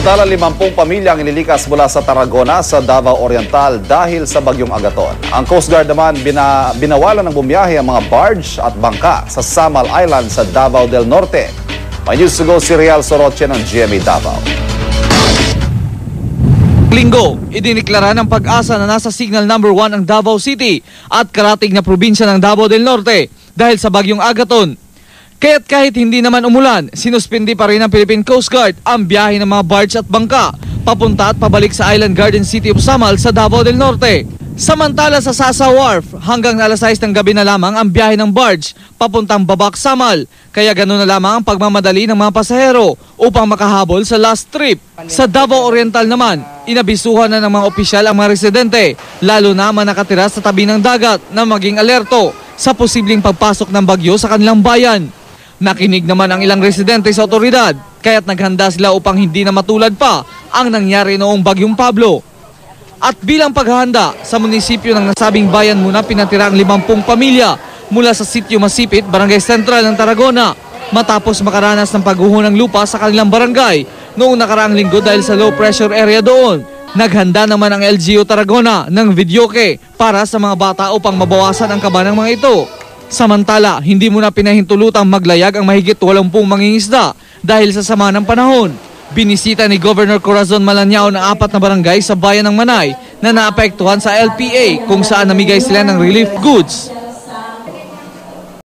Samantala, 50 pamilyang inilikas mula sa Tarragona sa Davao Oriental dahil sa bagyong Agaton. Ang Coast Guard naman binawalan ng bumiyahe ang mga barge at bangka sa Samal Island sa Davao del Norte. May news to go si Real Soroche ng GMA Davao. Linggo, idiniklara ng Pag-asa na nasa signal number 1 ang Davao City at karatig na probinsya ng Davao del Norte dahil sa bagyong Agaton. Kaya't kahit hindi naman umulan, sinuspindi pa rin ng Philippine Coast Guard ang biyahe ng mga barge at bangka papunta at pabalik sa Island Garden City of Samal sa Davao del Norte. Samantala sa Sasa Wharf, hanggang alas 6 ng gabi na lamang ang biyahe ng barge papuntang Babak, Samal. Kaya ganoon na lamang ang pagmamadali ng mga pasahero upang makahabol sa last trip. Sa Davao Oriental naman, inabisuhan na ng mga opisyal ang mga residente, lalo na mga nakatira sa tabi ng dagat na maging alerto sa posibleng pagpasok ng bagyo sa kanilang bayan. Nakinig naman ang ilang residente sa otoridad, kaya't naghanda sila upang hindi na matulad pa ang nangyari noong Bagyong Pablo. At bilang paghahanda, sa munisipyo ng nasabing bayan muna pinatira ang 50 pamilya mula sa Sitio Masipit, Barangay Central ng Tarragona, matapos makaranas ng pagguho ng lupa sa kanilang barangay noong nakaraang linggo dahil sa low pressure area doon. Naghanda naman ang LGU Tarragona ng videoke para sa mga bata upang mabawasan ang kaba ng mga ito. Samantala, hindi muna pinahintulutang maglayag ang mahigit 80 mangingisda dahil sa sama ng panahon. Binisita ni Governor Corazon Malanyao ng 4 na barangay sa bayan ng Manay na naapektuhan sa LPA kung saan namigay sila ng relief goods.